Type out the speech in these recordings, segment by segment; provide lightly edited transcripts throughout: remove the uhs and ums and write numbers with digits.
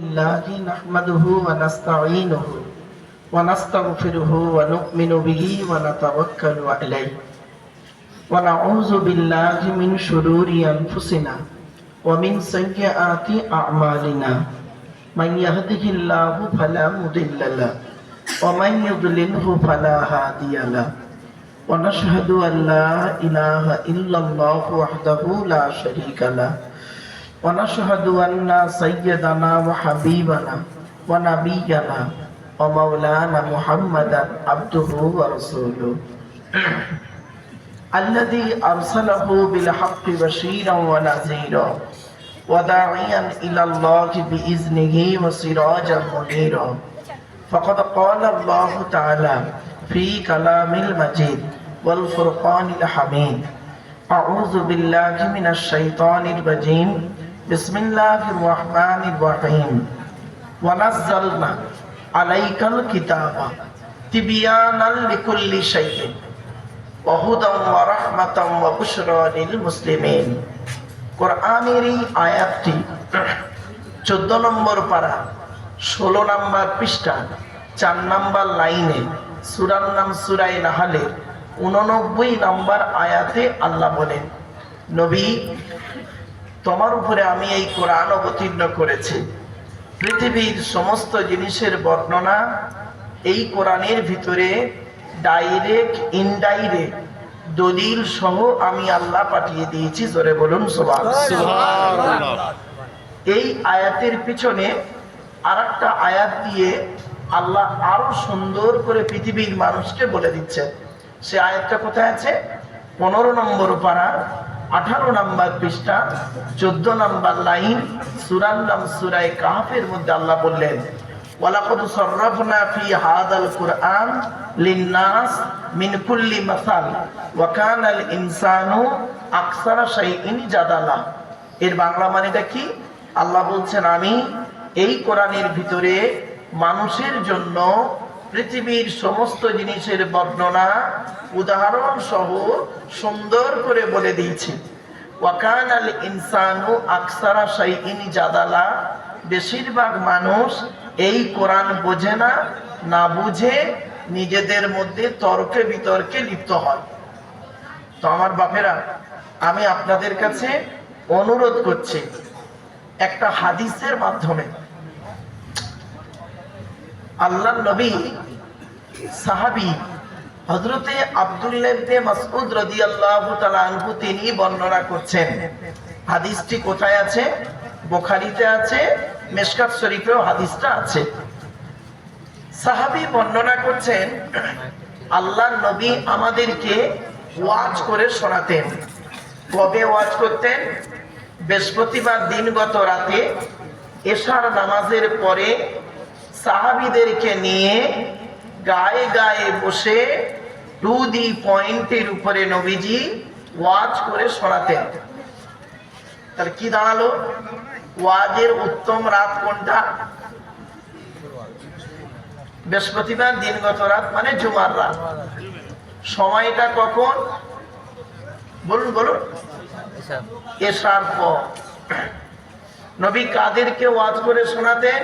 الله نحمده ونستعينه ونستغفره ونؤمن به ونتوكل عليه ونعوذ بالله من شرور أنفسنا ومن سيئات أعمالنا من يهده الله فلا مضل له ومن يضلله فلا هادي له ونشهد أن لا إله إلا الله وحده لا شريك له ونشهد أن سيدنا وحبيبنا ونبينا ومولانا محمدا عبده ورسوله الذي أرسله بالحق بشيرا ونذيرا وداعيا إلى الله بإذنه وسراجا منيرا فقد قال الله تعالى في كلام المجيد والفرقان الحميد أعوذ بالله من الشيطان الرجيم بسم الله الرحمن الرحيم ونزلنا عليك الكتاب تبيانا لكل شيء وهدى ورحمة وبشرى للمسلمين কোরআনের এই আয়াতটি 14 নম্বর পারা 16 নম্বর পৃষ্ঠা 4 নম্বর লাইনে সূরার নাম সূরা নাহলের 89 নম্বর আয়াতে আল্লাহ বলেন, নবী, তোমার উপরে আমি এই কোরআন অবতীর্ণ করেছি। পৃথিবীর সমস্ত জিনিসের বর্ণনা এই কোরআনের ভিতরে ডাইরেক্ট ইনডাইরেক্ট দলিল সহ আমি আল্লাহ পাঠিয়ে দিয়েছি। জোরে বলুন সুবহানাল্লাহ। এই আয়াতের পিছনে আরেকটা আয়াত দিয়ে আল্লাহ আরো সুন্দর করে পৃথিবীর মানুষকে বলে দিচ্ছেন। সে আয়াতটা কোথায় আছে? 15 নম্বর পারা 18 নম্বর পৃষ্ঠা 14 নম্বর লাইন সূরার নাম সূরা কাহফের মধ্যে আল্লাহ বললেন, ওয়ালাকাদ সাররাফনা ফি হাদাল কুরআন লিন-নাস মিন কুল্লি মাসাল ওয়া কানাল ইনসানু আকসারা শাইইন জাদালা। এর বাংলা মানেটা কি? আল্লাহ বলছেন, আমি এই কোরআনের ভিতরে মানুষের জন্য পৃথিবীর সমস্ত জিনিসের বর্ণনা উদাহরণ সহ সুন্দর করে বলে দিয়েছি। ওয়াকানাল ইনসানু আকসারা শাইইন জাদালা। বেশিরভাগ মানুষ এই কোরআন বোঝে না, না বুঝে নিজেদের মধ্যে তর্কে বিতর্কে লিপ্ত হয়। তো আমার বাপেরা, আমি আপনাদের কাছে অনুরোধ করছি, একটা হাদিসের মাধ্যমে আল্লাহর নবী সাহাবী হযরতে আব্দুল্লাহ ইবনে মাসউদ রাদিয়াল্লাহু তাআলা আনহু তিনি বর্ণনা করছেন। হাদিসটি কোথায় আছে? বুখারীতে আছে, মিশকাত শরীফেও হাদিসটা আছে। সাহাবী বর্ণনা করছেন, আল্লাহর নবী আমাদেরকে ওয়াজ করে শোনাতেন। কবে ওয়াজ করতেন? বৃহস্পতিবার দিনগত রাতে এশার নামাজের পরে সাহাবীদেরকে নিয়ে গায়ে গায়ে বসে টু দি পয়েন্টের উপরে নবীজি ওয়াজ করে শোনাতেন। তাহলে কি দাঁড়ালো? ওয়াজের উত্তম রাত কোনটা? বৃহস্পতিবার দিনগত রাত মানে জুমার রাত। সময়টা কখন? বলুন বলুন। এশার পর। নবী কাদেরকে ওয়াজ করে শোনাতেন?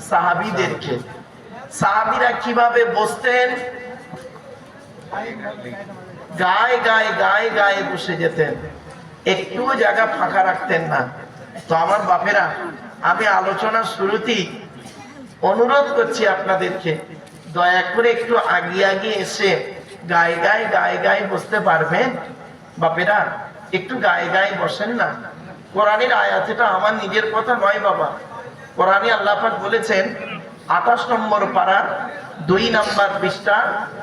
সাহাবীদেরকে। সাহাবীরা কিভাবে বসতেন? গায়ে গায়ে গায়ে গায়ে বসে যেতেন, একটু জায়গা ফাঁকা রাখতেন না। তো আমার বাপেরা, আমি আলোচনার শুরুতেই অনুরোধ করছি আপনাদেরকে, দয়া করে একটু আগিয়ে আগিয়ে এসে গায়ে গায়ে গায়ে গায়ে বসতে পারবেন? বাপেরা, একটু গায়ে গায়ে বসেন না। কোরআনের আয়াত, এটা আমার নিজের কথা নয় বাবা। কোরআনে আল্লাহ পাক বলেছেন 28 নম্বর পারা 2 নম্বর পৃষ্ঠা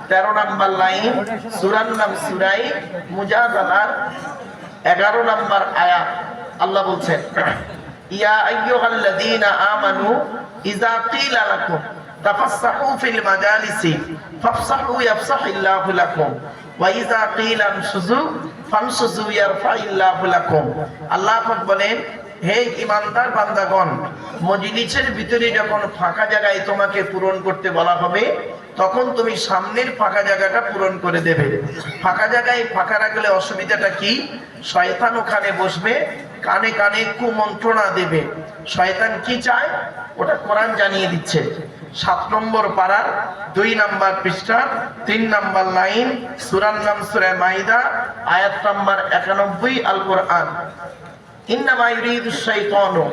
13 নম্বর লাইন সূরার নাম সূরা মুজাদালার 11 নম্বর আয়াত আল্লাহ বলছেন, ইয়া আইয়ুহাল্লাযীনা আমানু ইযা কিলা লাকুম তাফাসসাহু ফিল মাজালিসি ফাফসাহু ইয়াফসাহিল্লাহু লাকুম ওয়া ইযা কিলা আমশুযু ফামশুযু ইয়ারফাইল্লাহু লাকুম। আল্লাহ পাক বলেন, হে ঈমানদার বান্দাগণ, মজলিসের ভিতরে যখন ফাঁকা জায়গায় তোমাকে পূরণ করতে বলা হবে, তখন তুমি সামনের ফাঁকা জায়গাটা পূরণ করে দেবে। ফাঁকা জায়গায় ফাঁকা রাখলে অসুবিধাটা কি? শয়তান ওখানে বসবে, কানে কানে কুমন্ত্রণা দেবে। শয়তান কি চায় ওটা কোরআন জানিয়ে দিচ্ছে। 7 নম্বর পারার 2 নম্বর পৃষ্ঠা 3 নম্বর লাইন, সূরার নাম সূরা মাইদা, আয়াত নম্বর 91, আল কোরআন। ইন্নামা ইউরিদুশ শাইতানু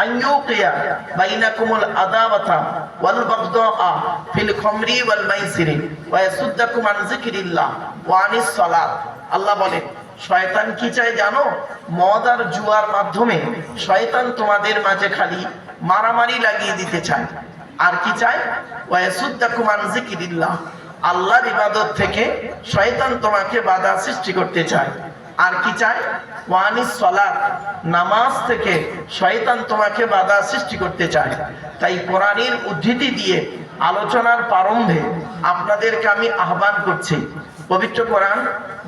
আন ইউকিয়া বাইনাকুমুল আদাওয়াতা ওয়াল বাগদাআ ফিল খামরি ওয়াল মাইসিরি ওয়া ইয়াসুদ্দাকুম আন যিকরিল্লাহ ওয়া আনিস সালাত। আল্লাহ বলেন শয়তান কি চায় জানো? মদ আর জুয়ার মাধ্যমে শয়তান তোমাদের মাঝে খালি মারামারি লাগিয়ে দিতে চায়। আর কি চায়? ওয়া ইয়াসুদ্দাকুম আন যিকরিল্লাহ, আল্লাহর ইবাদত থেকে শয়তান তোমাকে বাধা সৃষ্টি করতে চায়। আর কি চায়? ওয়ানিস সালাত, নামাজ থেকে শয়তান তোমাকে বাধা সৃষ্টি করতে চায়। তাই কোরআনের উদ্ধৃতি দিয়ে আলোচনার প্রারম্ভে আপনাদেরকে আমি আহ্বান করছি, পবিত্র কোরআন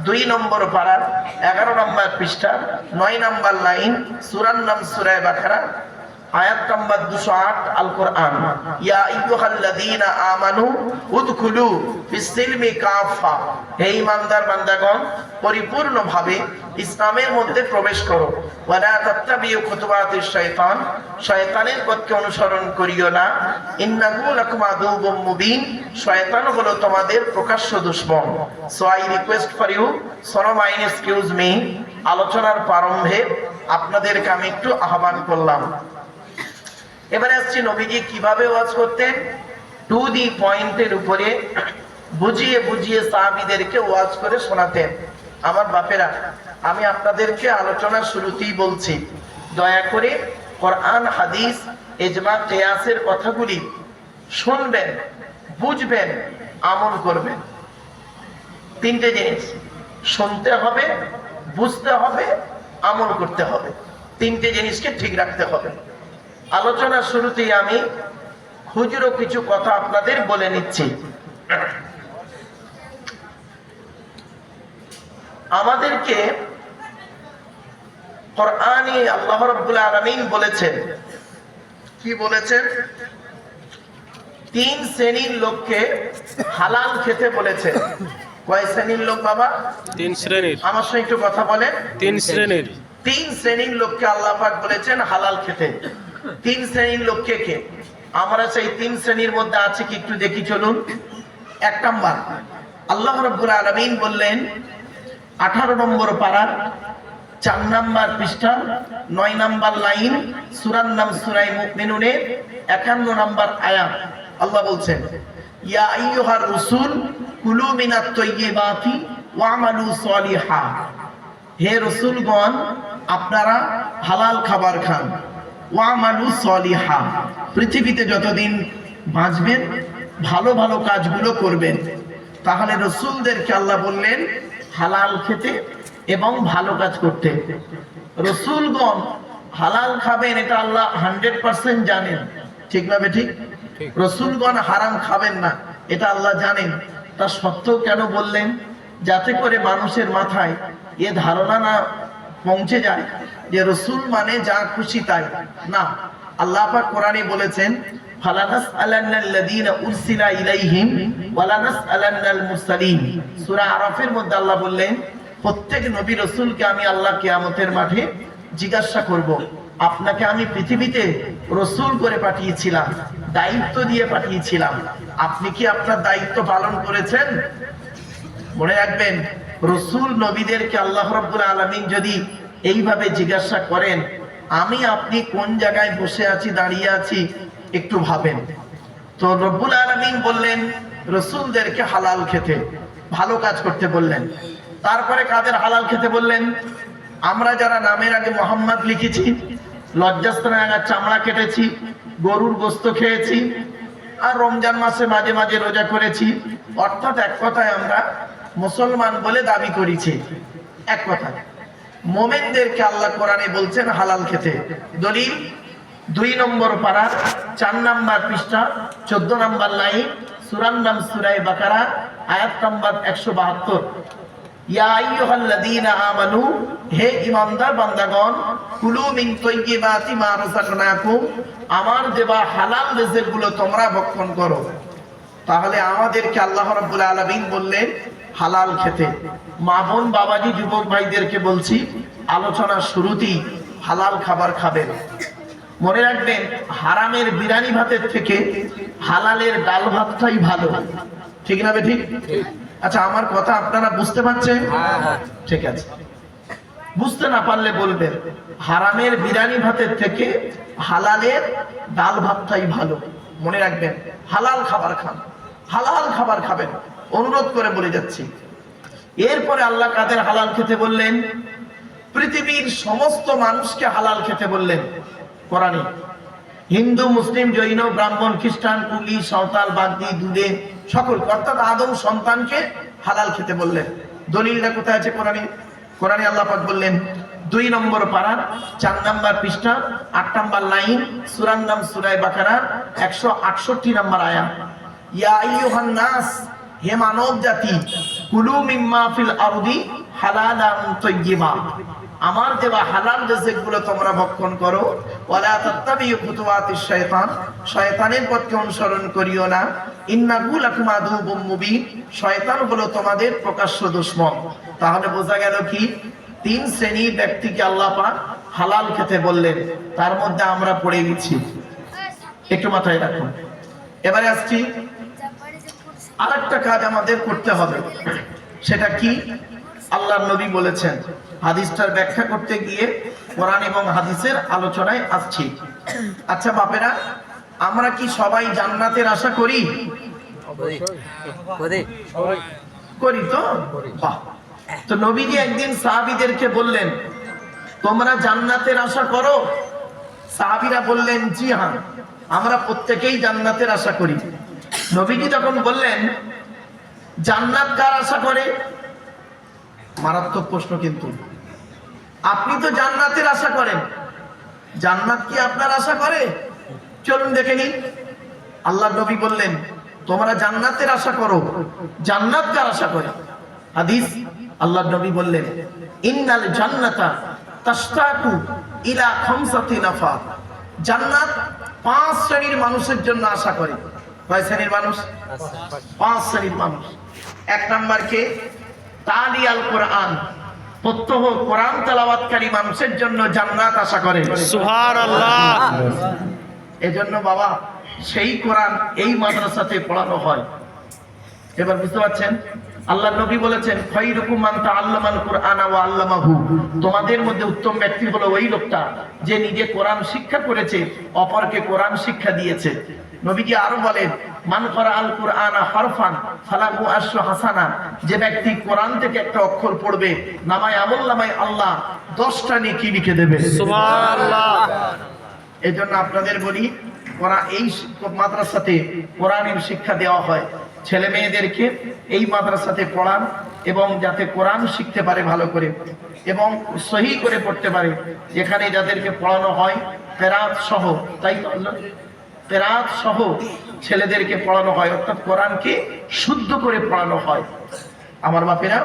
2 নম্বর পারার 11 নম্বর পৃষ্ঠা 9 নম্বর লাইন, সূরার নাম সূরা বাকারা, আয়াত নম্বর 208, আল কোরআন। ইয়া আইয়ুহাল্লাযীনা আমানু উদখুলু ফিস-সিলমি কাফা, হে ঈমানদার বান্দাগণ পরিপূর্ণভাবে ইসলামের মধ্যে প্রবেশ করো। ওয়ালা তাত্তাবিউ খুতুওয়াতিশ শাইতান, শয়তানের পথকে অনুসরণ করিও না। ইন্নাহু লাকুম আদুউম মুবিন, শয়তান হলো তোমাদের প্রকাশ্য দুশমন। So I request for you, sorrow mine excuse me, আলোচনার প্রারম্ভে আপনাদেরকে আমি একটু আহ্বান করলাম। এবারে আসছি নবীজি কিভাবে ওয়াজ করতেন, টু দি পয়েন্টের উপরে বুঝিয়ে বুঝিয়ে সাহাবীদেরকে ওয়াজ করে শোনাতেন। আমার বাপেরা, আমি আপনাদেরকে আলোচনার শুরুতেই বলছি, দয়া করে কোরআন, হাদিস, ইজমা, কিয়াসের কথাগুলি শুনবেন, বুঝবেন, আমল করবেন। 3টে জিনিস, শুনতে হবে, বুঝতে হবে, আমল করতে হবে। 3টে জিনিসকে ঠিক রাখতে হবে। আলোচনার শুরুতেই আমি খুচরো কিছু কথা আপনাদের বলে নিচ্ছি। আমাদেরকে কোরআনে আল্লাহ রাব্বুল আলামিন বলেছেন, কি বলেছেন? 3 শ্রেণীর লোককে হালাল খেতে বলেছেন। কয় শ্রেণীর লোক বাবা? 3 শ্রেণীর। আমার সঙ্গে একটু কথা বলেন। 3 শ্রেণীর। 3 শ্রেণীর লোককে আল্লাহ পাক বলেছেন হালাল খেতে। 3 শ্রেণীর লোককে কে? আমরা সেই 3 শ্রেণীর মধ্যে আছে কি একটু দেখি চলুন। 1 নাম্বার, আল্লাহ রাব্বুল আলামিন বললেন 18 নম্বর পারার 4 নম্বর পৃষ্ঠা 9 নম্বর লাইন, সূরার নাম সূরা মুমিনুনের 51 নম্বর আয়াত। আল্লাহ বলছেন ইয়া আইয়ুহার রাসূল কুলু মিনাত তাইয়্যিবাতি ওয়া'মালু সলিহা, হে রাসূলগণ আপনারা হালাল খাবার খান। ওয়া'মালু সলিহা, পৃথিবীতে যতদিন বাঁচবেন ভালো ভালো কাজগুলো করবেন। তাহলে রাসূলদেরকে আল্লাহ বললেন হালাল খেতে এবং ভালো কাজ করতে। রাসূলগণ হালাল খাবেন এটা আল্লাহ 100% জানেন, ঠিক না বে ঠিক? রাসূলগণ হারাম খাবেন না এটা আল্লাহ জানেন। তা সত্ত্বেও কেন বললেন? যাতে করে মানুষের মাথায় এ ধারণা না পৌঁছে যায় যে রাসূল মানে যা খুশি তাই না। আল্লাহ পাক কোরআনে বলেছেন ফালানাসআলান্নাল্লাযীনা উরসিলা ইলাইহিম ওয়ালানাসআলান্নাল মুরসালিন। সূরা আরাফের মধ্যে আল্লাহ বললেন প্রত্যেক নবী রাসূলকে আমি আল্লাহ কিয়ামতের মাঠে জিজ্ঞাসা করব, আপনাকে আমি পৃথিবীতে রাসূল করে পাঠিয়েছিলাম, দায়িত্ব দিয়ে পাঠিয়েছিলাম, আপনি কি আপনার দায়িত্ব পালন করেছেন? মনে রাখবেন, রাসূল নবীদেরকে আল্লাহ রাব্বুল আলামিন যদি এইভাবে জিজ্ঞাসা করেন আমি আপনি কোন জায়গায় বসে আছি, দাঁড়িয়ে আছি, একটু ভাবেন। তো রব্বুল আলামিন বললেন রাসূলদেরকে হালাল খেতে, ভালো কাজ করতে বললেন। তারপরে কাদের হালাল খেতে বললেন? আমরা যারা নামের আগে মোহাম্মদ লিখেছি, লজ্জাস্থানের আগে চামড়া কেটেছি, গরুর গোশত খেয়েছি, আর রমজান মাসে মাঝে মাঝে রোজা করেছি, অর্থাৎ এক কথায় আমরা মুসলমান বলে দাবি করেছি। এক কথা, মোমেনদেরকে আল্লাহ কোরআনে বলছেন হালাল খেতে। দলিল 2 নম্বর পারা 4 নম্বর পৃষ্ঠা 14 নম্বর লাইন, সূরার নাম সূরা বাকারা, আয়াত নম্বর 172। ইয়া আইয়ুহাল্লাযীনা আমানু, হে ঈমানদার বান্দাগণ, কুলু মিন তাইয়্যিবাতি মা রাযাকনাকুম, আমার দেওয়া হালাল রিজিকগুলো তোমরা ভক্ষণ করো। তাহলে আমাদেরকে আল্লাহ রাব্বুল আলামিন বললেন হালাল খেতে। মা বোন বাবাজি যুবক ভাইদেরকে বলছি, আলোচনার শুরুতেই হালাল খাবার খাবেন। মনে রাখবেন, হারামের বিরিয়ানি ভাতের থেকে হালালের ডাল ভাতটাই ভালো। ঠিক না ঠিক? আচ্ছা, আমার কথা আপনারা বুঝতে পারছেন? ঠিক আছে, বুঝতে না পারলে বলবেন। হারামের বিরিয়ানি ভাতের থেকে হালালের ডাল ভাতটাই ভালো। মনে রাখবেন, হালাল খাবার খান, হালাল খাবার খাবেন, অনুরোধ করে বলে যাচ্ছি। এরপরে আল্লাহ কাদের হালাল খেতে বললেন? পৃথিবীর সমস্ত মানুষকে হালাল খেতে বললেন কোরআনে। হিন্দু, মুসলিম, জৈন, ব্রাহ্মণ, খ্রিস্টান, কুলি, সাঁওতাল, বাগদি, দুধে সকল, অর্থাৎ আদম সন্তানকে হালাল খেতে বললেন। দলিলটা কোথায় আছে কোরআনে? কোরআনে আল্লাহ পাক বললেন 2 নম্বর পারা 4 নম্বর পৃষ্ঠা 8 নম্বর লাইন, সূরার নাম সূরা বাকারা 168 নম্বর আয়াত। ইয়া আইয়ুহান নাস, হে মানব জাতি, কুলু মিম্মা ফিল আরদি হালালান তাইয়্যিবা, আমার দেওয়া হালাল রিজিকগুলো তোমরা ভক্ষণ করো। ওয়ালা তাত্তাবিউ খুতুওয়াতিশ শায়তান, শয়তানের পথকে অনুসরণ করিও না। ইন্নাহু লাকুম আদুউম মুবিন, শয়তান হলো তোমাদের প্রকাশ্য দুশমন। তাহলে বোঝা গেল কি, 3 শ্রেণীর ব্যক্তিকে আল্লাহ পাক হালাল খেতে বললেন, তার মধ্যে আমরা পড়ে গেছি। একটু মাথায় রাখুন। এবারে আসছি, আরেকটা কাজ আমাদের করতে হবে। সেটা কি? আল্লাহর নবী বলেছেন। হাদিসটার ব্যাখ্যা করতে গিয়ে কোরআন এবং হাদিসের আলোচনায় আসছি। আচ্ছা বাপেরা, আমরা কি সবাই জান্নাতের আশা করি? করি তো? বাহ। তো নবীজি একদিন সাহাবীদেরকে বললেন, তোমরা জান্নাতের আশা করো? সাহাবীরা বললেন, জি হ্যাঁ, আমরা প্রত্যেকেই জান্নাতের আশা করি। নবীজি তখন বললেন, জান্নাত কার আশা করে? মারাত্মক প্রশ্ন কিন্তু। আপনি তো জান্নাতের আশা করেন, জান্নাত কি আপনার আশা করে? চলুন দেখে নিন। আল্লাহর নবী বললেন, তোমরা জান্নাতের আশা করো, জান্নাত কার আশা করে? হাদিস, আল্লাহর নবী বললেন, ইন্নাল জান্নাতা তাশতাকু ইলা খামসাতি নাফার, জান্নাত 5 শ্রেণীর মানুষের জন্য আশা করে। কয় শ্রেণীর মানুষ? 5 শ্রেণীর মানুষ। 1 নাম্বার কে? তালিয়াল কোরআন, প্রত্যহ কোরআন তেলাওয়াতকারী মানুষের জন্য জান্নাত আশা করে। সুবহানাল্লাহ। এজন্য বাবা, সেই কোরআন এই মাদ্রাসাতে পড়ানো হয়। এবার বুঝতে পারছেন? আল্লাহর নবী বলেছেন, খায়রুকুম মান তাআল্লামাল কুরআনা ওয়া আল্লামাহু, তোমাদের মধ্যে উত্তম ব্যক্তি হলো ওই লোকটা যে নিজে কোরআন শিক্ষা করেছে, অপরকে কোরআন শিক্ষা দিয়েছে। নবীজি আরো বলেন, মান ক্বারাআল কুরআনা হারফান ফালাহু আশরু হাসানা, যে ব্যক্তি কোরআন থেকে একটা অক্ষর পড়বে, নামায় আমলনামায় আল্লাহ 10টা নেকি লিখে দেবে। সুবহানাল্লাহ। এজন্য আপনাদের বলি, কোরআন এই মাদ্রাসাতে কোরআনের শিক্ষা দেওয়া হয়। ছেলে মেয়েদেরকে এই মাদ্রাসাতে পড়ান এবং যাতে কোরআন শিখতে পারে ভালো করে এবং সহি করে পড়তে পারে। এখানে যাদেরকে পড়ানো হয় কেরাত সহ, তাই তো আল্লাহ, কেরাত সহ ছেলেদেরকে পড়ানো হয়, অর্থাৎ কোরআনকে শুদ্ধ করে পড়ানো হয়। আমার বাপেরা,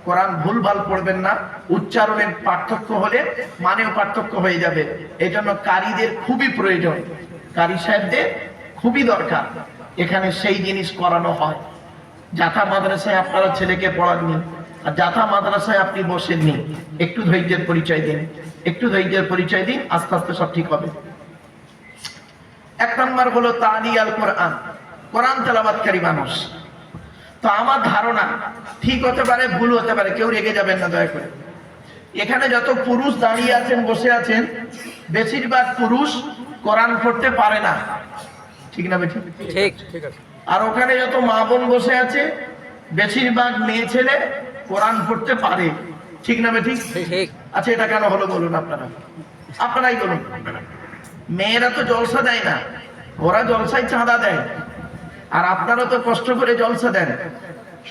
কোরআন ভুলভাল পড়বেন না, উচ্চারণের পার্থক্য হলে মানেও পার্থক্য হয়ে যাবে। এই জন্য কারীদের খুবই প্রয়োজন, কারী সাহেবদের খুবই দরকার। এখানে সেই জিনিস করানো হয়। জাথা মাদ্রাসায় আপনারা ছেলেকে পড়াননি, আর জাথা মাদ্রাসায় আপনি বসেননি। একটু ধৈর্যের পরিচয় দিন, একটু ধৈর্যের পরিচয় দিন, আস্তে আস্তে সব ঠিক হবে। 1 নম্বর হলো তালিয়াল কোরআন, কোরআন তেলাওয়াতকারী মানুষ। তো আমার ধারণা ঠিক হতে পারে, ভুল হতে পারে, কেউ রেগে যাবেন না দয়া করে। এখানে যত পুরুষ দাঁড়িয়ে আছেন, বসে আছেন, বেশিরভাগ পুরুষ কোরআন পড়তে পারে না, ঠিক না বেঠিক? ঠিক। আর ওখানে যত মা বোন বসে আছে, বেশিরভাগ মেয়ে ছেলে কোরআন পড়তে পারে, ঠিক না বেঠিক? আচ্ছা, এটা কেন হলো বলুন আপনারাই বলুন। মেয়েরা তো জলসা দেয় না, ওরা জলসায় চাঁদা দেয়, আর আপনারা তো কষ্ট করে জলসা দেন।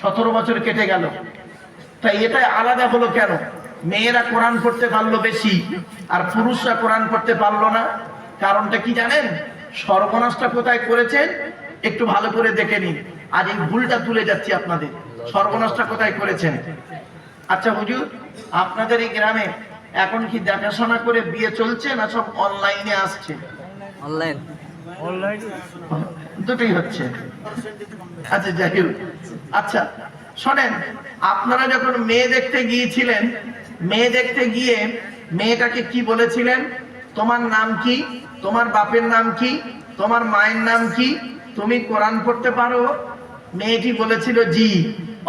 17 বছর কেটে গেল, তাই এটা আলাদা হলো কেন? মেয়েরা কোরআন পড়তে পারলো বেশি আর পুরুষরা কোরআন পড়তে পারলো না। কারণটা কি জানেন? সর্বনাশটা কোথায় করেছেন একটু ভালো করে দেখে নিন। আজ এই ভুলটা তুলে যাচ্ছি আপনাদের, সর্বনাশটা কোথায় করেছেন। আচ্ছা হুজুর, আপনাদের এই গ্রামে এখন কি দেখাশোনা করে বিয়ে চলছে না সব অনলাইনে আসছে? অনলাইন দুটোই হচ্ছে। আচ্ছা যাই হোক। আচ্ছা শোনেন, আপনারা যখন মেয়ে দেখতে গিয়েছিলেন, মেয়ে দেখতে গিয়ে মেয়েটাকে কি বলেছিলেন? তোমার নাম কি, তোমার বাপের নাম কি, তোমার মায়ের নাম কি, তুমি কোরআন পড়তে পারো? মেয়েটি বলেছিল জি।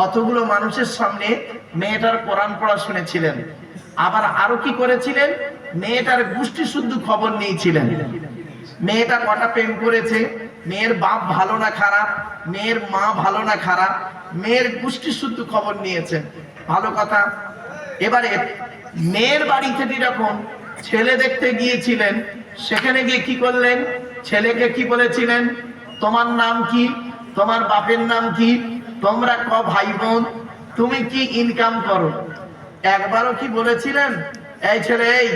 অতগুলো মানুষের সামনে মেয়েটার কোরআন পড়া শুনেছিলেন। আবার আরো কি করেছিলেন? মেয়েটার গোষ্ঠী শুদ্ধ খবর নিয়েছিলেন। মেয়েটা কটা প্রেম করেছে, মেয়ের বাপ ভালো না খারাপ, মেয়ের মা ভালো না খারাপ, মেয়ের গোষ্ঠী শুদ্ধ খবর নিয়েছেন। ভালো কথা। এবারে মেয়ের বাড়ি থেকে যখন ছেলে দেখতে গিয়েছিলেন, সেখানে গিয়ে কি করলেন? ছেলেকে কি বলেছিলেন? তোমার নাম কি, তোমার বাপের নাম কি, তোমরা ক ভাই বোন, তুমি কি ইনকাম করো? একবারও কি বলেছিলেন এই ছেলে এই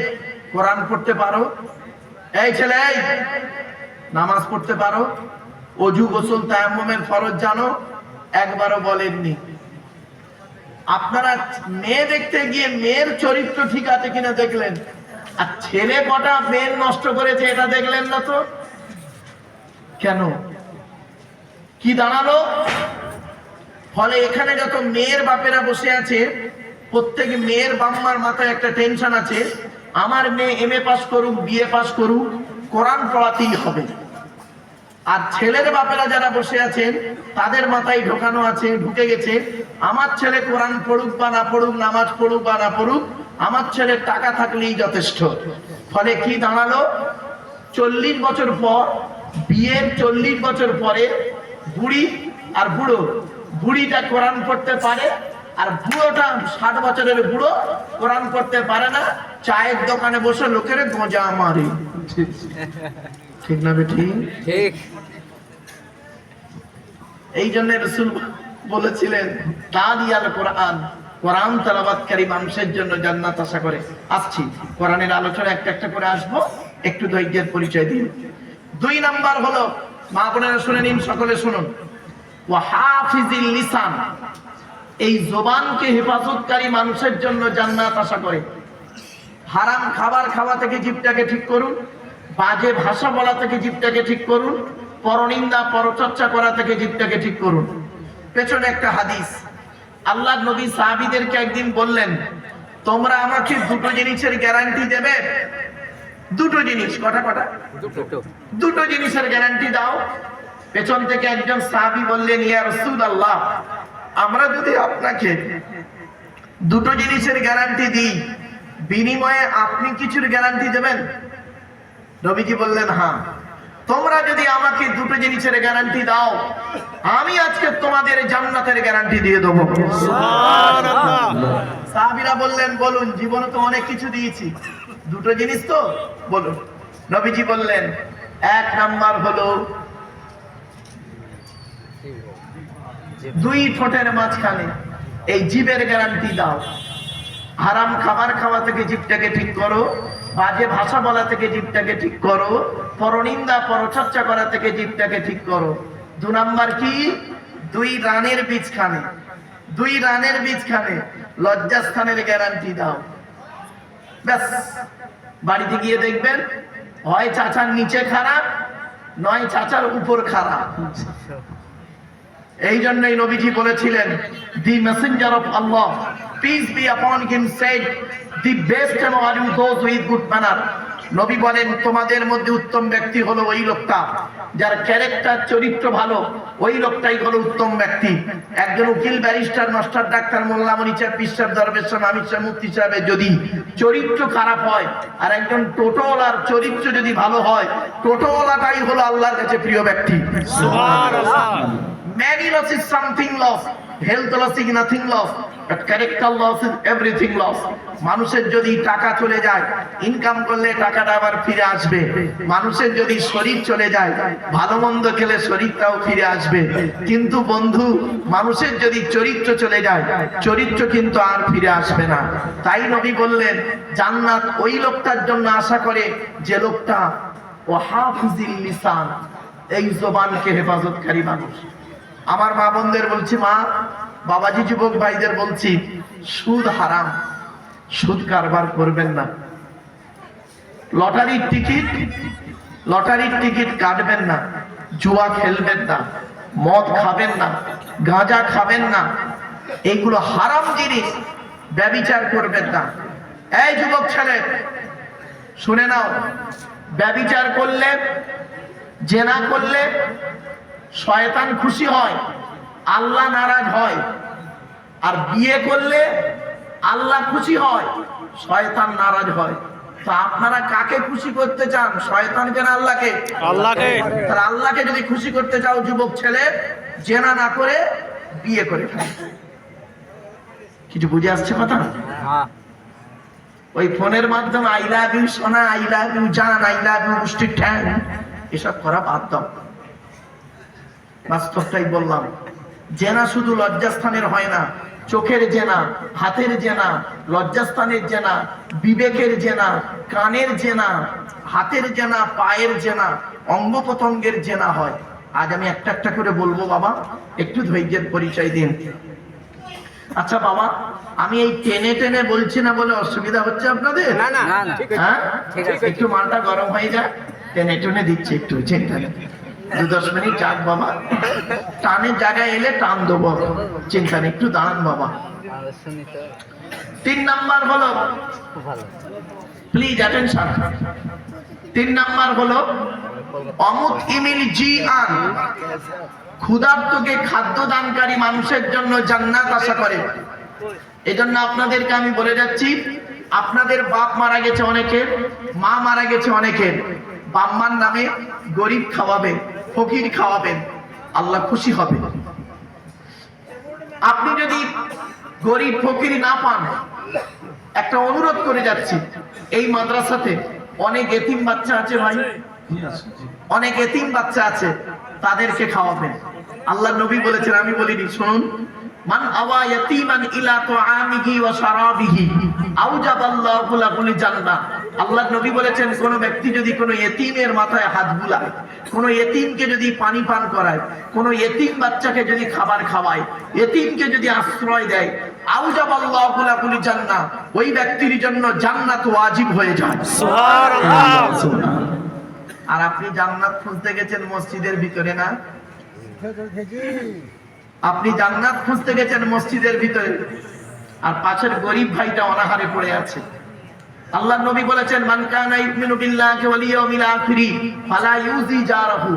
কোরআন পড়তে পারো, এই ছেলে এই নামাজ পড়তে পারো, অজু গোসল তায়াম্মুমের ফরজ জানো? একবারও বলেননি। আপনারা মেয়ে দেখতে গিয়ে মেয়ের চরিত্র ঠিক আছে কিনা দেখলেন, আর ছেলে কটা মেয়ের নষ্ট করেছে এটা দেখলেন না তো। কেন? কি দাঁড়ালো? ফলে এখানে যত মেয়ের বাপেরা বসে আছে, প্রত্যেক মেয়ের বাম্মার মাথায় একটা টেনশন আছে, আমার মেয়ে এমএ পাস করুক, বিএ পাস করুক, কোরআন পড়াতেই হবে। আর ছেলের বাপেরা যারা বসে আছেন, তাদের মাথায় ঢোকানো আছে, ঢুকে গেছে, আমার ছেলে কোরআন পড়ুক বা না পড়ুক, নামাজ পড়ুক বা না পড়ুক, আমার ছেলের টাকা থাকলেই যথেষ্ট। ফলে কি দাঁড়ালো? 40 বছর পর, বিয়ের 40 বছর পরে বুড়ি আর বুড়ো, বুড়িটা কোরআন পড়তে পারে, আর বুড়োটা 60 বছরের বুড়ো কোরআন পড়তে পারে না, চায়ের দোকানে বসে লোকের গোঁজা মারে। ঠিক না বেটি? ঠিক। এই জন্য রাসূল বলেছিলেন তালিয়াল কোরআন, কোরআন তেলাওয়াতকারী মানুষের জন্য জান্নাত আশা করে। আসছি কোরআনের আলোচনা একটা একটা করে আসবো, একটু ধৈর্যের পরিচয় দিন। 2 নাম্বার হলো, মা বোনেরা শুনে নিন, সকলে শুনুন, ওয়া হাফিজিল লিসান, এই জবানকে হেফাজতকারী মানুষের জন্য জান্নাত আশা করে। হারাম খাবার খাওয়া থেকে জিভটাকে ঠিক করুন, বাজে ভাষা বলা থেকে জিভটাকে ঠিক করুন, পরনিন্দা পরচর্চা করা থেকে জিভটাকে ঠিক করুন। পেছনে একটা হাদিস, আল্লাহর নবী সাহাবীদেরকে একদিন বললেন, তোমরা আমাকে দুটো জিনিসের গ্যারান্টি দেবে। দুটো জিনিস। কটা কটা? দুটো জিনিসের গ্যারান্টি দাও। পেছন থেকে একজন সাহাবী বললেন, ইয়া রাসূলুল্লাহ, আমরা যদি আপনাকে দুটো জিনিসের গ্যারান্টি দিই, বিনিময়ে আপনি কিছুর গ্যারান্টি দেবেন? নবীজি বললেন, হ্যাঁ। তোমরা যদি আমাকে দুটো জিনিসের গ্যারান্টি দাও, আমি আজকে তোমাদের জান্নাতের গ্যারান্টি দিয়ে দেবো। সুবহানাল্লাহ। সাহাবীরা বললেন, বলুন, জীবনে তো অনেক কিছু দিয়েছি, দুটো জিনিস তো বলুন। নবীজি বললেন, 1 নাম্বার হলো 2 ঠোঁটের মাঝখানে এই জিভের গ্যারান্টি দাও। হারাম খাবার খাওয়া থেকে জিভটাকে ঠিক করো, বাজে ভাষা বলা থেকে জিভটাকে ঠিক করো, পরনিন্দা পরচর্চা করা থেকে জিভটাকে ঠিক করো। 2 নাম্বার কি? 2 রানের বীজখানে, 2 রানের বীজখানে লজ্জাস্থানের গ্যারান্টি দাও। ব্যাস, বাড়িতে গিয়ে দেখবেন, হয় চাচার নিচে খারাপ, নয় চাচার উপর খারাপ। এই জন্যই নবীজি বলেছিলেন, the messenger of Allah, peace be upon him, said, the best among you those with good manner. নবী বলেন, তোমাদের মধ্যে উত্তম ব্যক্তি হলো ওই লোকটা যার ক্যারেক্টার, চরিত্র ভালো, ওই লোকটাই হলো উত্তম ব্যক্তি। একজন উকিল, ব্যারিস্টার, মাস্টার, ডাক্তার, মোল্লা, মনিচার, পিসাব, দরবেশ, আমির সাহেব, মুফতি সাহেবের যদি চরিত্র খারাপ হয়, আর একজন টোটোওয়ালার চরিত্র যদি ভালো হয়, টোটোওয়ালাটাই হলো আল্লাহর কাছে প্রিয় ব্যক্তি। সুবহানাল্লাহ। Many loss is something lost, health loss is nothing lost, but character loss is everything lost. মানুষের যদি টাকা চলে যায়, ইনকাম করলে টাকাটা আবার ফিরে আসবে। মানুষের যদি শরীর চলে যায়, ভালো মন্দ খেলে শরীরটাও ফিরে আসবে। কিন্তু বন্ধু, মানুষের যদি চরিত্র চলে যায়, চরিত্র কিন্তু আর ফিরে আসবে না। তাই নবী বললেন, জান্নাত ওই লোকটার জন্য আশা করে যে লোকটা ও হাফিজিল লিসান, এই জবানকে হেফাজতকারী মানুষ। আমার মা বোনদের বলছি, মা বাবাজি, যুবক ভাইদের বলছি, সুদ হারাম, সুদ কারবার করবেন না। লটারির টিকিট কাটবেন না, জুয়া খেলবেন না, মদ খাবেন না, গাঁজা খাবেন না, এইগুলো হারাম জিনিস। ব্যভিচার করবেন না। এই যুবক ছেলে শুনে নাও, ব্যভিচার করলে, জেনা করলে শয়তান খুশি হয়, আল্লাহ নারাজ হয়। আর বিয়ে করলে আল্লাহ খুশি হয়, শয়তান নারাজ হয়। তো আপনারা কাকে খুশি করতে চান, শয়তানকে না আল্লাহকে? আল্লাহকে। তাহলে আল্লাহকে যদি খুশি করতে চাও যুবক ছেলে, জেনা না করে বিয়ে করে ফেলো। কিছু বুঝে আসছে কথা? ওই ফোনের মাধ্যমে আই লাভ ইউ সোনা, আই লাভ ইউ জান, আই লাভ ইউ মুষ্টির ঠ্যাং, এসব করা বাদ দাও। বাস্তবটাই বললাম। জেনা শুধু লজ্জাস্থানের হয় না, চোখের জেনা, হাতের জেনা, লজ্জাস্থানের জেনা, বিবেকের জেনা, কানের জেনা, হাতের জেনা, পায়ের জেনা, অঙ্গ প্রত্যঙ্গের জেনা হয়। আজ আমি একটা একটা করে বলবো বাবা, একটু ধৈর্যের পরিচয় দিন। আচ্ছা বাবা, আমি এই টেনে টেনে বলছি না বলে অসুবিধা হচ্ছে আপনাদের? না না হ্যাঁ, একটু মালটা গরম হয়ে যায়, টেনে টেনে দিচ্ছি, একটু চিন্তা নেই। 2-10 মিনিট যাক বাবা, টানের জায়গায় এলে টান দেবো, চিন্তা নেই, একটু দাঁড়ান বাবা। 3 নাম্বার হলো, প্লিজ অ্যাটেনশন। 3 নাম্বার হলো অমুত ইমিল জি আন, ক্ষুধার্তকে খাদ্য দানকারী মানুষের জন্য জান্নাত আশা করে। এজন্য আপনাদেরকে আমি বলে যাচ্ছি, আপনাদের বাপ মারা গেছে অনেকের, মা মারা গেছে অনেকের, বাম্মার নামে গরিব খাওয়াবেন, ফকির খাওয়াবেন, আল্লাহ খুশি হবে। আপনি যদি গরিব ফকির না পান, একটা অনুরোধ করে যাচ্ছি, এই মাদ্রাসাতে অনেক এতিম বাচ্চা আছে ভাই, অনেক এতিম বাচ্চা আছে, তাদেরকে খাওয়াবেন। আল্লাহ নবী বলেছেন, আমি বলিনি, শুনুন, মান আওয়া ইয়াতীমান ইলা তুআমিহি ওয়া শারাবিহি আওজাবাল্লাহু লাহুল জান্নাহ। আল্লাহ নবী বলেছেন, কোন ব্যক্তি যদি কোন এতিমের মাথায় হাত বুলায়, কোন এতিমকে যদি পানি পান করায়, কোন এতিম বাচ্চাকে যদি খাবার খাওয়ায়, এতিমকে যদি আশ্রয় দেয়, আওজাবাল্লাহু লাহুল জান্নাহ, ওই ব্যক্তির জন্য জান্নাত ওয়াজিব হয়ে যায়। সুবহানাল্লাহ। আর আপনি জান্নাত খুঁজতে গেছেন মসজিদের ভিতরে না? আপনি জান্নাত খুঁজতে গেছেন মসজিদের ভিতরে, আর পাশের গরিব ভাইটা অনাহারে পড়ে আছে। আল্লাহ নবী বলেছেন, মান কানা ইউমিনু বিল্লাহি ওয়াল ইয়াউমিল আখির ফালা ইউজি জারাহু।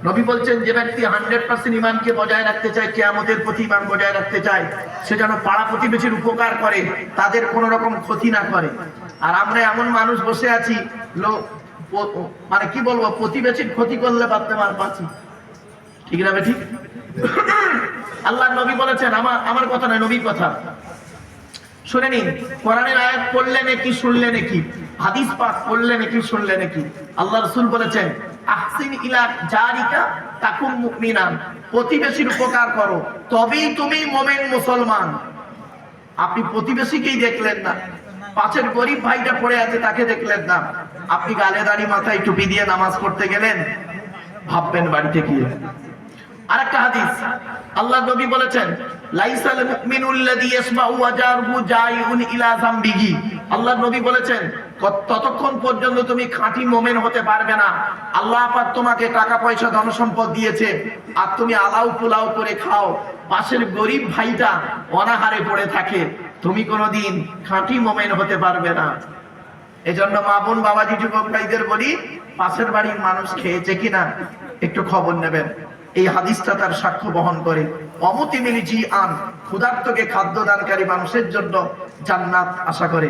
নবী বলছেন, যে ব্যক্তি 100% ঈমানকে বজায় রাখতে চায়, কিয়ামতের প্রতি ঈমান বজায় রাখতে চায়, সে যেন পাড়া প্রতিবেশীর উপকার করে, তাদের কোনো রকম ক্ষতি না করে। আর আমরা এমন মানুষ বসে আছি, মানে কি বলবো, প্রতিবেশীর ক্ষতি করলে বাঁচি, ঠিক না ঠিক? আল্লাহ নবী বলেছেন, আমার কথা নয়, নবীর কথা শুনে নিন। কোরআনের আয়াত পড়লে নাকি শুনলে নাকি, হাদিস পাক পড়লে নাকি শুনলে নাকি। আল্লাহ রাসূল বলেছেন, আহসিন ইলা জারিকা তাকুম মুমিনান, প্রতিবেশীর উপকার করো, তবেই তুমি মুমিন মুসলমান। আপনি প্রতিবেশীকেই দেখলেন না, পাশের গরিব ভাইটা পড়ে আছে তাকে দেখলেন না, আপনি গালে দাড়ি মাথায় টুপি দিয়ে নামাজ পড়তে গেলেন, ভাববেন বাড়িতে গিয়ে। আরেকটা হাদিস, আল্লাহ নবী বলেছেন, লাইসাল মুমিনুল্লাযী ইয়াসমাউ ওয়া জারহু জাইউন ইলা যামবিহি। আল্লাহ নবী বলেছেন, ততক্ষণ পর্যন্ত তুমি খাঁটি মুমিন হতে পারবে না, আল্লাহ পাক তোমাকে টাকা পয়সা ধন সম্পদ দিয়েছে, আর তুমি আলাউ পোলাও করে খাও, পাশের গরিব ভাইটা অনাহারে পড়ে থাকে, তুমি কোনোদিন খাঁটি মুমিন হতে পারবে না। এজন্য মা বোন বাবাজি যুবক ভাইদের বলি, পাশের বাড়ির মানুষ খেয়েছে কিনা একটু খবর নেবেন। এই হাদিসটা তার সাক্ষ্য বহন করে। অমতি মিলি জি আন, ক্ষুধার্তকে খাদ্য দানকারী মানুষের জন্য জান্নাত আশা করে।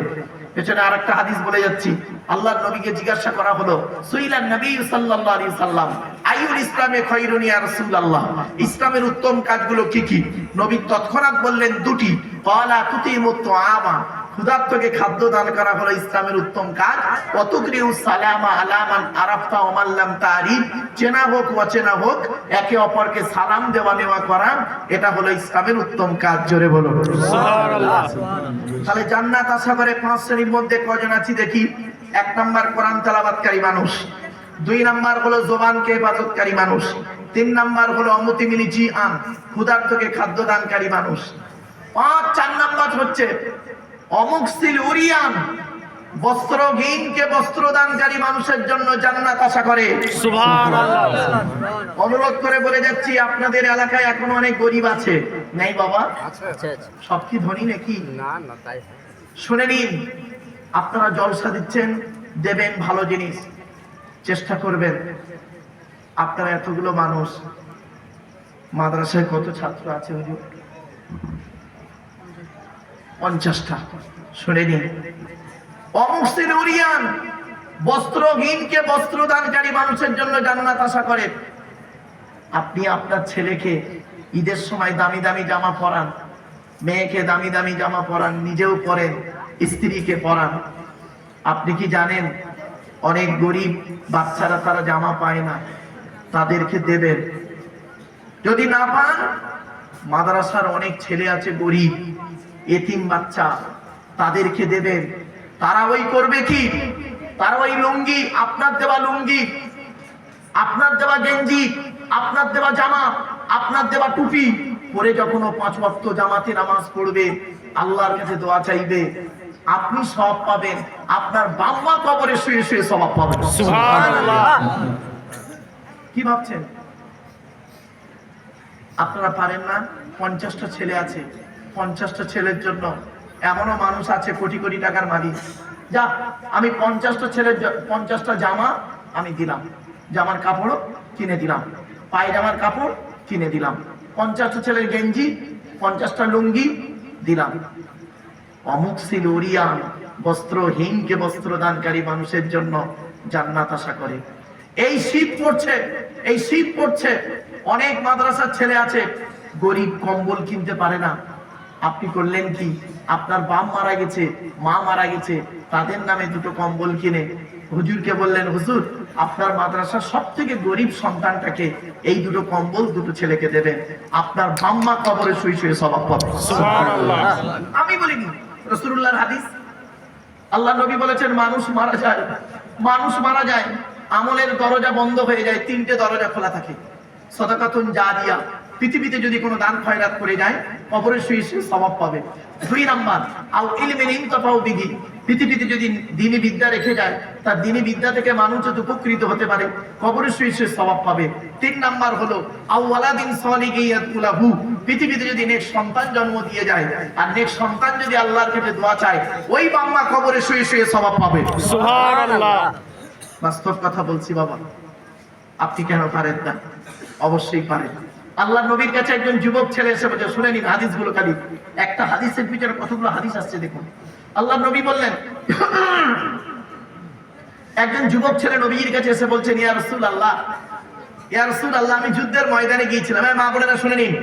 পেছনে আরেকটা হাদিস বলে যাচ্ছি, আল্লাহর নবীকে জিজ্ঞাসা করা হলো, সুইলান নবী সাল্লাল্লাহু আলাইহি সাল্লাম আইউল ইসলামে খায়রুন ইয়া রাসূলুল্লাহ, ইসলামের উত্তম কাজগুলো কি কি? নবী তৎক্ষণাৎ বললেন, দুটি। ক্বালা তুতিমুত তুআমা, ক্ষুধার্তকে খাদ্য দান করা হলো ইসলামের উত্তম কাজ। ওয়াতুকরিউ সালামা আলা মান আরাফতা ওয়া মান লাম তারিফ, চেনা হোক অচেনা হোক একে অপরকে সালাম দেওয়া নেওয়া করা, এটা হলো ইসলামের উত্তম কাজ। জোরে বলো সুবহানাল্লাহ। তাহলে জান্নাত আশা করে 5 শ্রেণীর মধ্যে কজন আছি দেখি। 1 নাম্বার কোরআন তেলাওয়াতকারী মানুষ, 2 নাম্বার হলো জবানকে হেফাজতকারী মানুষ, 3 নাম্বার হলো অমতি মিলি জি আন, ক্ষুধার্তকে খাদ্য দানকারী মানুষ, 4 নাম্বার হচ্ছে অমুকসিল উরিয়ান, বস্ত্রহীনকে বস্ত্র দানকারী মানুষের জন্য জান্নাত আশা করে। সুবহানাল্লাহ। অনুরোধ করে বলে যাচ্ছি, আপনাদের এলাকায় এখন অনেক গরিব আছে, নেই বাবা? আচ্ছা আচ্ছা, সব কি ধনী নাকি? না না তাই। শুনে নিন, আপনারা জলসা দিচ্ছেন, দেবেন ভালো জিনিস, চেষ্টা করবেন। আপনারা এতগুলো মানুষ, মাদ্রাসায় কত ছাত্র আছে হুজুর? 50টা। শুনে নিন, অমুসলিম উরিয়ান বস্ত্রহীনকে বস্ত্রদানকারী মানুষের জন্য জান্নাত আশা করে। আপনি আপনার ছেলেকে ঈদের সময় দামি দামি জামা পরান, মেয়েকে দামি দামি জামা পরান, নিজেও পরেন, স্ত্রীকে পরান। আপনি কি জানেন অনেক গরিব বাচ্চারা তারা জামা পায় না, তাদেরকে দেবেন। যদি না পান, মাদ্রাসার অনেক ছেলে আছে গরিব এতিম বাচ্চা, তাদেরকে দেবেন। তারা ওই করবে কি, তারা ওই লুঙ্গি, আপনার দেওয়া লুঙ্গি, আপনার দেওয়া গেঞ্জি, আপনার দেওয়া জামা, আপনার দেওয়া টুপি পরে যখন 5 ওয়াক্ত জামাতে নামাজ পড়বে, আল্লাহর কাছে দোয়া চাইবে, আপনি সওয়াব পাবেন, আপনার বাম্মা কবরে শুয়ে শুয়ে সওয়াব পাবেন। সুবহানাল্লাহ। কি ভাবছেন? আপনারা পারেন না? 50টা ছেলে আছে, 50টা ছেলের জন্য এমনও মানুষ আছে কোটি কোটি টাকার মালিক। যা, আমি 50টা ছেলের 50টা জামা আমি দিলাম, জামার কাপড়ও কিনে দিলাম, পায়জামার কাপড় কিনে দিলাম, 50টা ছেলের গেঞ্জি, 50টা লুঙ্গি দিলাম। অমুক সিলুরিয়ান বস্ত্রহীনকে বস্ত্রদানকারী মানুষের জন্য জান্নাত আশা করে। এই শীত পড়ছে, এই শীত পড়ছে, অনেক মাদ্রাসার ছেলে আছে গরিব, কম্বল কিনতে পারে না। আপনি করলেন কি, আপনার বাপ মারা গেছে, মা মারা গেছে, তাদের নামে 2টো কম্বল কিনে হুজুরকে বললেন, হুজুর আপনার মাদ্রাসার সব থেকে গরিব সন্তানটাকে এই 2টো কম্বল 2টো ছেলেকে দেবেন, আপনার বাম্মা কবরে শুয়ে শুয়ে সওয়াব পাবে। সুবহানাল্লাহ। আমি বলিনি, রাসূলুল্লাহর হাদিস। আল্লাহ নবী বলেছেন, মানুষ মারা যায়, মানুষ মারা যায়, আমলের দরজা বন্ধ হয়ে যায়, 3টে দরজা খোলা থাকে। সাদাকাতুন জারিয়া, পৃথিবীতে যদি কোনো দান খয়রাত করে যায়, কবরে শুয়ে শুয়ে সওয়াব পাবে। 2 নাম্বার, আও ইলমিন ইনতাফাউ বিহি, পৃথিবীতে যদি দ্বীনি বিদ্যা রেখে যায়, তার দ্বীনি বিদ্যা থেকে মানুষ যদি উপকৃত হতে পারে, কবরে শুয়ে শুয়ে সওয়াব পাবে। 3 নাম্বার হলো আও ওয়ালাদিন সালিহিন ইয়াদকুলাহু, পৃথিবীতে যদি নেক সন্তান জন্ম দিয়ে যায়, আর নেক সন্তান যদি আল্লাহর কাছে দোয়া চায়, ওই বাম্মা কবরে শুয়ে শুয়ে সওয়াব পাবে। সুবহানাল্লাহ। বাস্তব কথা বলছি বাবা, আপনি কেন পারেন না? অবশ্যই পারেন। আল্লাহ নবীর কাছে একজন যুবক ছেলে এসে বলছে, শুনে নিন হাদিসগুলো, খালি একটা হাদিসের পিছনে কতগুলো হাদিস আসছে দেখুন। আল্লাহ নবী বললেন, একজন যুবক ছেলে নবীর কাছে এসে বলছেন, ইয়া রাসূলুল্লাহ, ইয়া রাসূলুল্লাহ, আমি যুদ্ধের ময়দানে গিয়েছিলাম। মা বোনেরা শুনে নিন,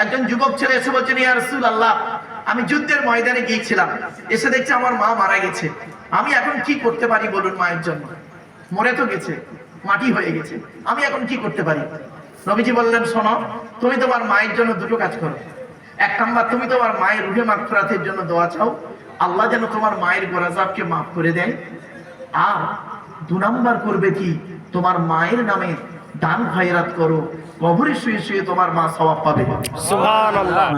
একজন যুবক ছেলে এসে বলছেন, ইয়া রাসূলুল্লাহ, আমি যুদ্ধের ময়দানে গিয়েছিলাম, এসে দেখছি আমার মা মারা গেছে, আমি এখন কি করতে পারি বলুন? মায়ের জন্য মরে তো গেছে, মাটি হয়ে গেছে, আমি এখন কি করতে পারি? নবীজি বললেন, শোনো, তুমি তোমার মায়ের জন্য 2টো কাজ করো। 1 নাম্বার, তুমি তোমার মায়ের রুহে মাগফিরাতের জন্য দোয়া চাও, আল্লাহ যেন তোমার মায়ের গোনাহকে মাফ করে দেয়। আর 2 নাম্বার করবে কি, তোমার মায়ের নামে দান খয়রাত করো, কবরে শুয়ে শুয়ে তোমার মা সওয়াব পাবে। সুবহানাল্লাহ।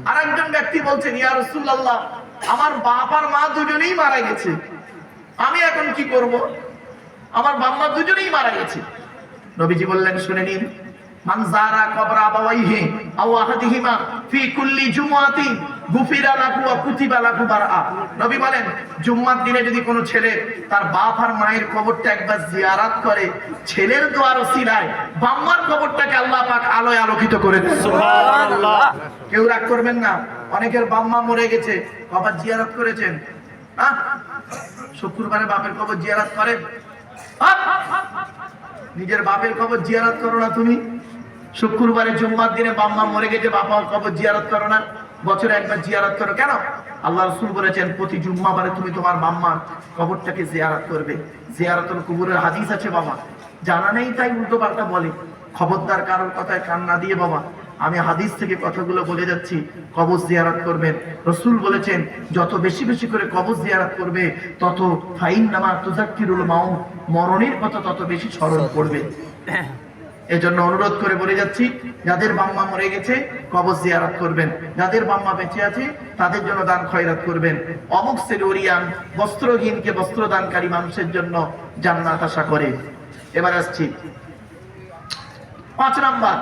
আর একজন ব্যক্তি বলছেন, ইয়া রাসূলুল্লাহ, আমার বাপ আর মা দুজনেই মারা গেছে, আমি এখন কি করব? আমার বাম্মা দুজনেই মারা গেছে। নবীজি বললেন, শুনে নিন, মান যারা কবরা আবাওয়াইহি আও আহাদিহিমা ফি কুল্লি জুমআতিন গুফিরা লাহু ওয়া কুতিবা লাহু বারআ। নবী বলেন, জুম্মার দিনে যদি কোনো ছেলে তার বাপ আর মায়ের কবরটা একবার জিয়ারত করে, ছেলের দোয়ার ওসিলায় বাম্মার কবরটাকে আল্লাহ পাক আলোয় আলোকিত করে দেন। সুবহানাল্লাহ। কেউ রাগ করবেন না, অনেকের বাম্মা মরে গেছে, বাবা জিয়ারত করেছেন, হ্যাঁ, শুক্রবারে বাপের কবর জিয়ারত করেন? নিজের বাপের কবর জিয়ারত করো না তুমি? শুক্রবারে জুম্মার দিনে বাম্মা মরে গেছে, বাবার কবর জিয়ারত করো না? বছরে একবার জিয়ারত করো কেন? আল্লাহ রাসূল বলেছেন, প্রতি জুম্মাবারে তুমি তোমার বাম্মার কবরটাকে জিয়ারত করবে। জিয়ারতুল কুবুরের হাদিস আছে বাবা, জানা নেই তাই উল্টো পাল্টা বলে। খবরদার কারোর কথায় কান না দিয়ে বাবা, আমি হাদিস থেকে কথাগুলো বলে যাচ্ছি, কবর জিয়ারত করবেন। রাসূল বলেছেন, যত বেশি বেশি করে কবর জিয়ারত করবে, তত ফাইন্নামা তুযাক্কিরুল মাউত, মরণের কথা তত বেশি স্মরণ করবে। এজন্য অনুরোধ করে বলে যাচ্ছি, যাদের বাম্মা মরে গেছে কবর জিয়ারত করবেন, যাদের বাম্মা বেঁচে আছে তাদের জন্য দান খয়রাত করবেন। অমুক সেলুরিয়ান বস্ত্রহীনকে বস্ত্রদানকারী মানুষের জন্য জান্নাত আশা করে। এবার আসছি 5 নাম্বার,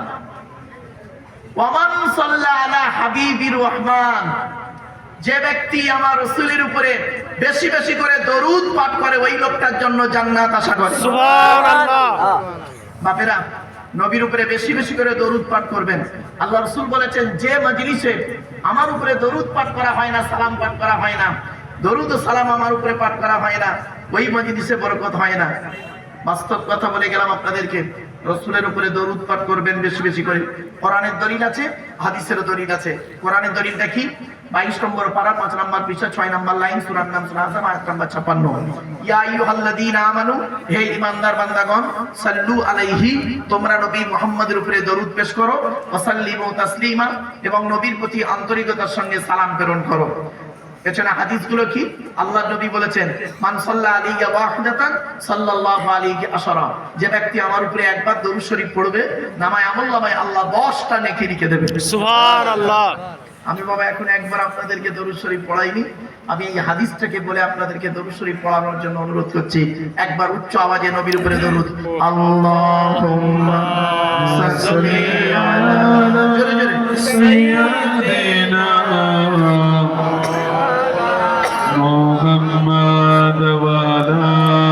ওয়ামান সাল্লা আলা হাবিবির রহমান যে ব্যক্তি আমার রাসূলের উপরে বেশি বেশি করে দরুদ পাঠ করে ওই লোকটার জন্য জান্নাত আশা করে। সুবহানাল্লাহ। বাপেরা, নবীর উপরে বেশি বেশি করে দরুদ পাঠ করবেন। আল্লাহ রাসূল বলেছেন, যে মজলিসে আমার উপরে দরুদ পাঠ করা হয় না, সালাম পাঠ করা হয় না, দরুদ ও সালাম আমার উপরে পাঠ করা হয় না, ওই মজলিসে বরকত হয় না। বাস্তব কথা বলে গেলাম আপনাদেরকে। রাসূলের উপরে দরুদ পাঠ করবেন বেশি বেশি করে। কোরআনের দলিল আছে, হাদিসের দলিল আছে। কোরআনের দলিল দেখি 22 নম্বর পারা 5 নম্বর পৃষ্ঠা 6 নম্বর লাইন, সূরার নাম সূরা আযম আয়াত নম্বর 56। ইয়া আইয়ুহাল্লাযীনা আমানু, হে ঈমানদার বান্দাগণ, সাল্লু আলাইহি, তোমরা নবী মুহাম্মদের উপরে দরুদ পেশ করো, ওয়া সাল্লিমু তাসলিমা, এবং নবীর প্রতি আন্তরিকতার সঙ্গে সালাম প্রেরণ করো। এছাড়া হাদিসগুলো কি? আল্লাহর নবী বলেছেন, মান সাল্লা আলাইহি ওয়াহিদাতান সাল্লাল্লাহু আলাইহি আশারা, যে ব্যক্তি আমার উপরে একবার দরুদ শরীফ পড়বে, নামায় আমলনামায় আল্লাহ 10টা নেকি লিখে দেবে। সুবহানাল্লাহ। আমি বাবা এখন একবার আপনাদেরকে দরুদ শরীফ পড়াইনি, আমি এই হাদিসটাকে বলে আপনাদেরকে দরুদ শরীফ পড়ানোর জন্য অনুরোধ করছি। একবার উচ্চ আওয়াজে নবীর উপরে দরুদ। আল্লাহুম্মা সাল্লি আলা, জোরে জোরে, سيدنا